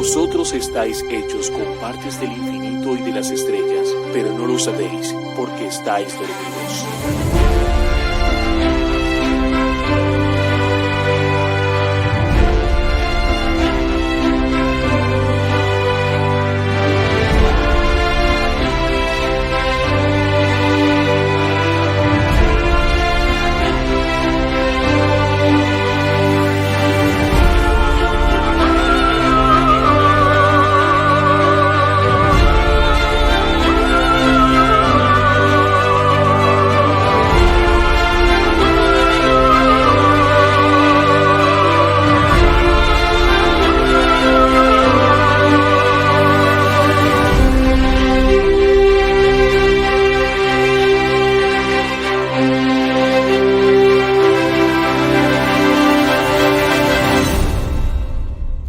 Vosotros estáis hechos con partes del infinito y de las estrellas, pero no lo sabéis, porque estáis dormidos.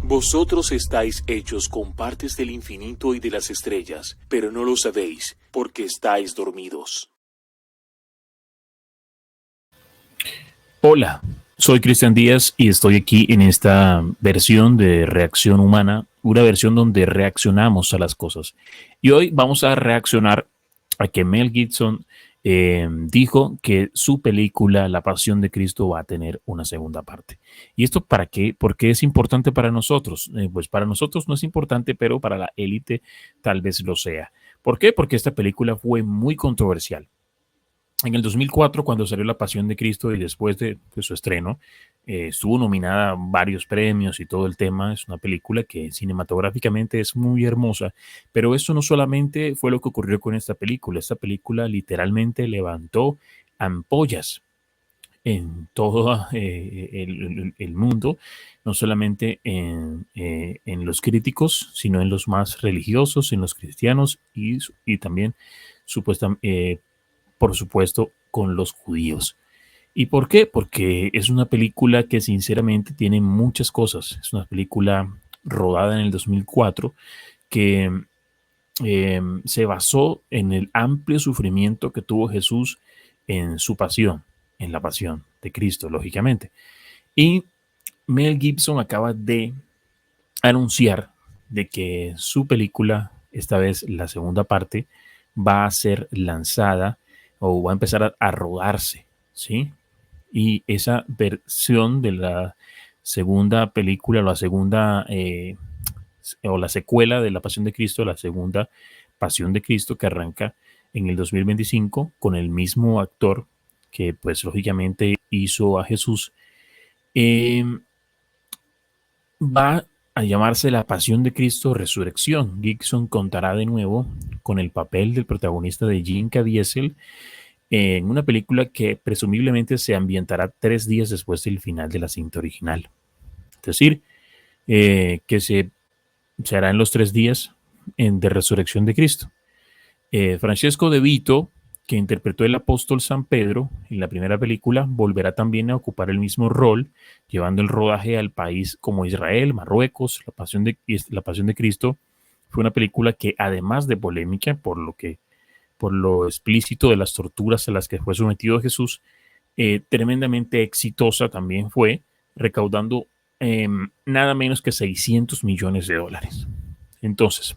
Vosotros estáis hechos con partes del infinito y de las estrellas, pero no lo sabéis, porque estáis dormidos. Hola, soy Cristian Díaz y estoy aquí en esta versión de Reacción Humana, una versión donde reaccionamos a las cosas. Y hoy vamos a reaccionar a que Mel Gibson dijo que su película La Pasión de Cristo va a tener una segunda parte. ¿Y esto para qué? ¿Por qué es importante para nosotros? Pues para nosotros no es importante, pero para la élite tal vez lo sea. ¿Por qué? Porque esta película fue muy controversial. En el 2004, cuando salió La Pasión de Cristo y después de su estreno, estuvo nominada a varios premios y todo el tema. Es una película que cinematográficamente es muy hermosa, pero eso no solamente fue lo que ocurrió con esta película. Esta película literalmente levantó ampollas en todo el mundo, no solamente en los críticos, sino en los más religiosos, en los cristianos y también supuestamente por supuesto, con los judíos. ¿Y por qué? Porque es una película que sinceramente tiene muchas cosas. Es una película rodada en el 2004 que se basó en el amplio sufrimiento que tuvo Jesús en su pasión, en la pasión de Cristo, lógicamente. Y Mel Gibson acaba de anunciar de que su película, esta vez la segunda parte, va a ser lanzada o va a empezar a rodarse, ¿sí? Y esa versión de la segunda película, la segunda o la secuela de La Pasión de Cristo, la segunda Pasión de Cristo que arranca en el 2025 con el mismo actor que pues lógicamente hizo a Jesús, eh, va a llamarse La Pasión de Cristo Resurrección. Gibson contará de nuevo con el papel del protagonista de Jim Caviezel en una película que presumiblemente se ambientará 3 días después del final de la cinta original. Es decir, que se hará en los 3 días de resurrección de Cristo. Francesco De Vito, que interpretó el apóstol San Pedro en la primera película, volverá también a ocupar el mismo rol, llevando el rodaje al país como Israel, Marruecos. La Pasión de Cristo fue una película que, además de polémica, por lo explícito de las torturas a las que fue sometido Jesús, tremendamente exitosa también fue, recaudando nada menos que $600 millones. Entonces,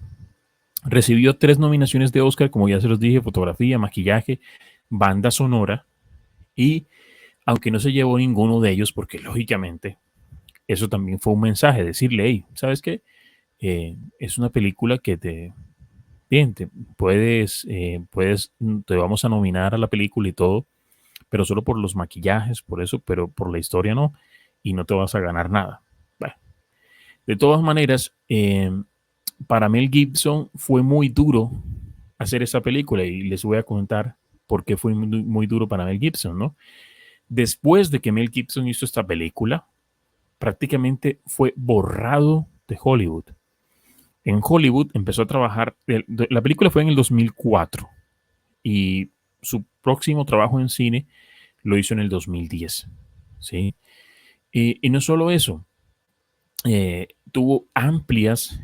recibió 3 nominaciones de Oscar, como ya se los dije: fotografía, maquillaje, banda sonora, y aunque no se llevó ninguno de ellos, porque lógicamente eso también fue un mensaje, decirle: hey, ¿sabes qué? Es una película que bien, te vamos a nominar a la película y todo, pero solo por los maquillajes, por eso, pero por la historia no, y no te vas a ganar nada. Bueno, de todas maneras, para Mel Gibson fue muy duro hacer esa película, y les voy a contar por qué fue muy, muy duro para Mel Gibson, ¿no? Después de que Mel Gibson hizo esta película, prácticamente fue borrado de Hollywood. En Hollywood empezó a trabajar, la película fue en el 2004 y su próximo trabajo en cine lo hizo en el 2010, ¿sí? Y no solo eso, tuvo amplias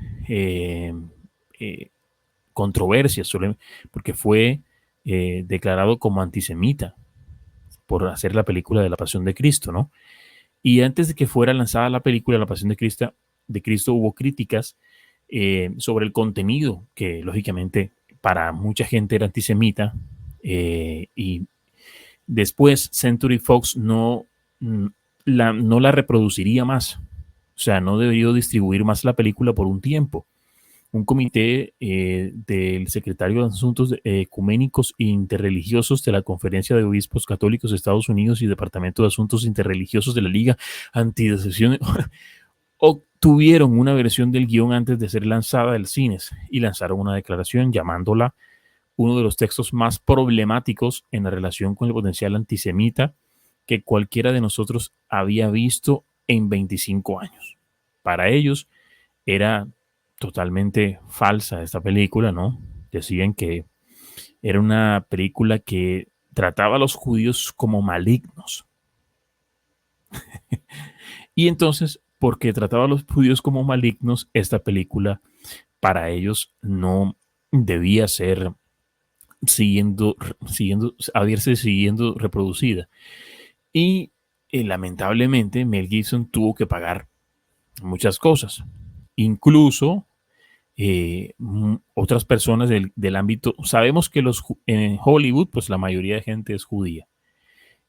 controversias, porque fue declarado como antisemita por hacer la película de La Pasión de Cristo, ¿no? Y antes de que fuera lanzada la película La Pasión de Cristo hubo críticas sobre el contenido, que lógicamente para mucha gente era antisemita, y después Century Fox mm, no la reproduciría más. O sea, no debió distribuir más la película por un tiempo. Un comité del secretario de Asuntos Ecuménicos e Interreligiosos de la Conferencia de Obispos Católicos de Estados Unidos y Departamento de Asuntos Interreligiosos de la Liga Antidecesión obtuvieron una versión del guión antes de ser lanzada al cines y lanzaron una declaración llamándola uno de los textos más problemáticos en la relación con el potencial antisemita que cualquiera de nosotros había visto en 25 años. Para ellos era totalmente falsa esta película, ¿no? Decían que era una película que trataba a los judíos como malignos. Y entonces, porque trataba a los judíos como malignos, esta película para ellos no debía ser haberse siguiendo reproducida. Y lamentablemente Mel Gibson tuvo que pagar muchas cosas. Incluso otras personas del ámbito, sabemos que en Hollywood, pues la mayoría de gente es judía.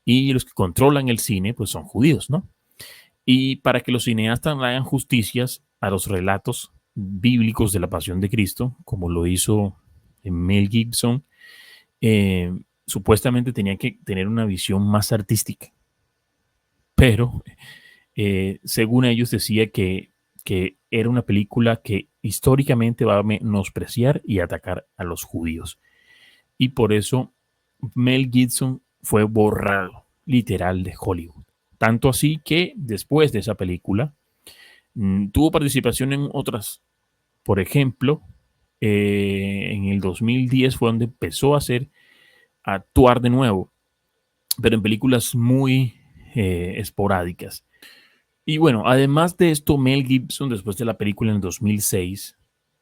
Y los que controlan el cine, pues son judíos, ¿no? Y para que los cineastas hagan justicias a los relatos bíblicos de la pasión de Cristo, como lo hizo Mel Gibson, supuestamente tenía que tener una visión más artística. Pero, según ellos, decía que era una película que históricamente va a menospreciar y atacar a los judíos. Y por eso Mel Gibson fue borrado, literal, de Hollywood. Tanto así que después de esa película, tuvo participación en otras. Por ejemplo, en el 2010 fue donde empezó a actuar de nuevo, pero en películas muy esporádicas. Y bueno, además de esto, Mel Gibson, después de la película en 2006,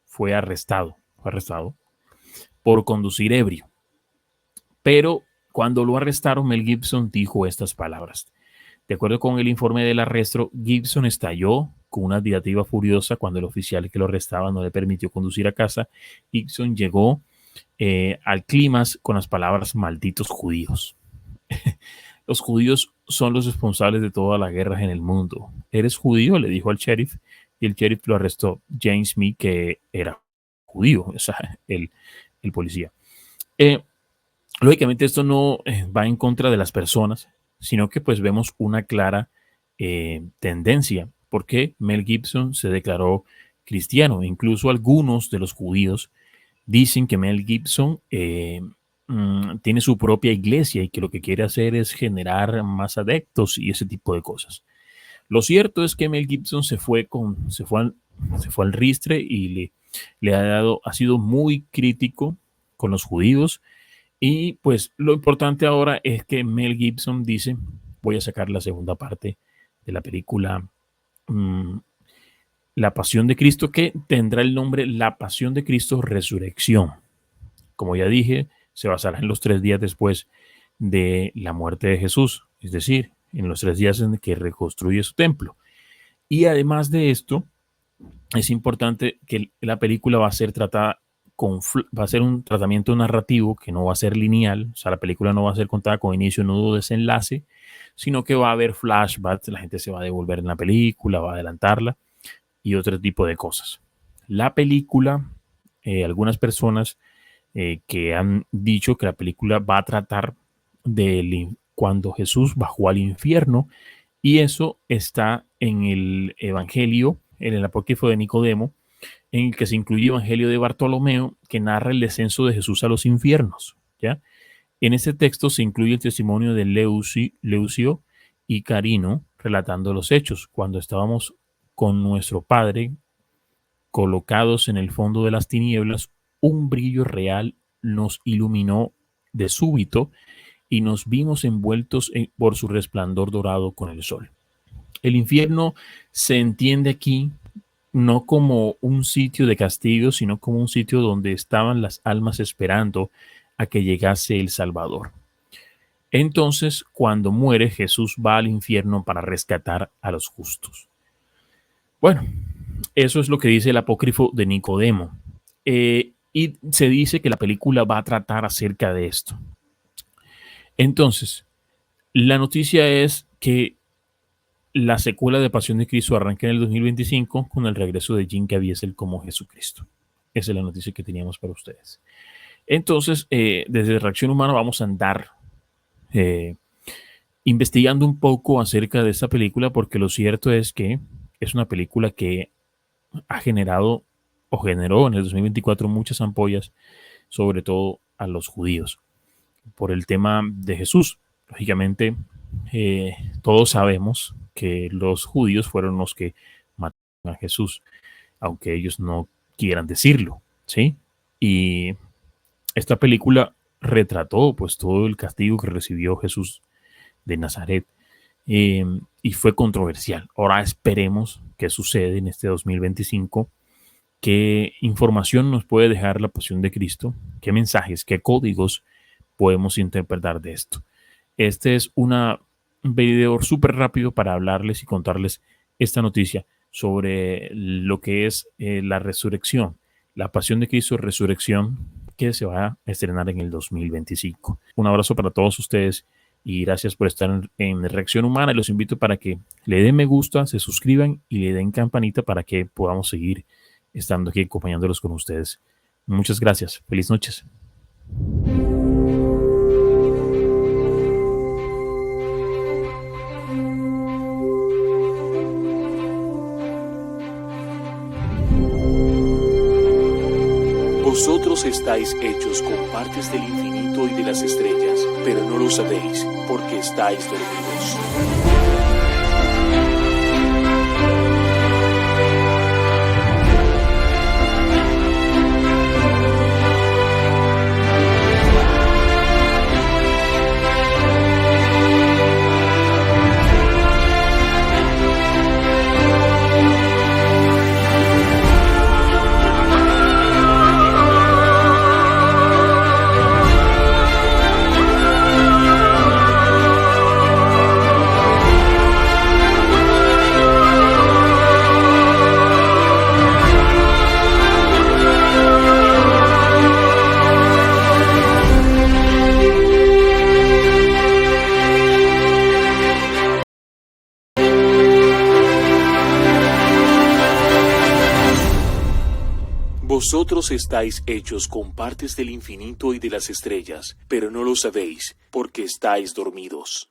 fue arrestado por conducir ebrio. Pero cuando lo arrestaron, Mel Gibson dijo estas palabras. De acuerdo con el informe del arresto, Gibson estalló con una diatriba furiosa cuando el oficial que lo arrestaba no le permitió conducir a casa. Gibson llegó al clímax con las palabras malditos judíos. Los judíos son los responsables de todas las guerras en el mundo. ¿Eres judío?, le dijo al sheriff, y el sheriff lo arrestó. James Smith, que era judío, o sea, el policía. Lógicamente esto no va en contra de las personas, sino que pues vemos una clara tendencia, porque Mel Gibson se declaró cristiano. Incluso algunos de los judíos dicen que Mel Gibson tiene su propia iglesia y que lo que quiere hacer es generar más adeptos y ese tipo de cosas. Lo cierto es que Mel Gibson se fue al ristre y ha sido muy crítico con los judíos. Y pues lo importante ahora es que Mel Gibson dice, voy a sacar la segunda parte de la película La Pasión de Cristo, que tendrá el nombre La Pasión de Cristo Resurrección. Como ya dije, se basará en los 3 días después de la muerte de Jesús, es decir, en los 3 días en que reconstruye su templo. Y además de esto, es importante que la película va a ser tratada va a ser un tratamiento narrativo que no va a ser lineal, o sea, la película no va a ser contada con inicio, nudo, desenlace, sino que va a haber flashbacks, la gente se va a devolver en la película, va a adelantarla y otro tipo de cosas. La película, algunas personas que han dicho que la película va a tratar de cuando Jesús bajó al infierno, y eso está en el Evangelio, en el Apócrifo de Nicodemo, en el que se incluye el Evangelio de Bartolomeo, que narra el descenso de Jesús a los infiernos, ¿ya? En este texto se incluye el testimonio de Leucio y Carino relatando los hechos. Cuando estábamos con nuestro Padre colocados en el fondo de las tinieblas, un brillo real nos iluminó de súbito y nos vimos envueltos por su resplandor dorado con el sol. El infierno se entiende aquí no como un sitio de castigo, sino como un sitio donde estaban las almas esperando a que llegase el Salvador. Entonces, cuando muere, Jesús va al infierno para rescatar a los justos. Bueno, Eso es lo que dice el apócrifo de Nicodemo. Y se dice que la película va a tratar acerca de esto. Entonces, la noticia es que la secuela de Pasión de Cristo arranca en el 2025 con el regreso de Jim Caviezel como Jesucristo. Esa es la noticia que teníamos para ustedes. Entonces, desde Reacción Humana vamos a andar investigando un poco acerca de esta película, porque lo cierto es que es una película que ha generado o generó en el 2024 muchas ampollas, sobre todo a los judíos, por el tema de Jesús. Lógicamente, todos sabemos que los judíos fueron los que mataron a Jesús, aunque ellos no quieran decirlo, ¿sí? Y esta película retrató pues todo el castigo que recibió Jesús de Nazaret, y fue controversial. Ahora esperemos qué sucede en este 2025, qué información nos puede dejar la pasión de Cristo, qué mensajes, qué códigos podemos interpretar de esto. Este es un video súper rápido para hablarles y contarles esta noticia sobre lo que es la resurrección, la pasión de Cristo, resurrección, que se va a estrenar en el 2025. Un abrazo para todos ustedes y gracias por estar en Reacción Humana. Y los invito para que le den me gusta, se suscriban y le den campanita para que podamos seguir estando aquí acompañándolos con ustedes. Muchas gracias. Feliz noches. Vosotros estáis hechos con partes del infinito y de las estrellas, pero no lo sabéis, porque estáis dormidos. Vosotros estáis hechos con partes del infinito y de las estrellas, pero no lo sabéis, porque estáis dormidos.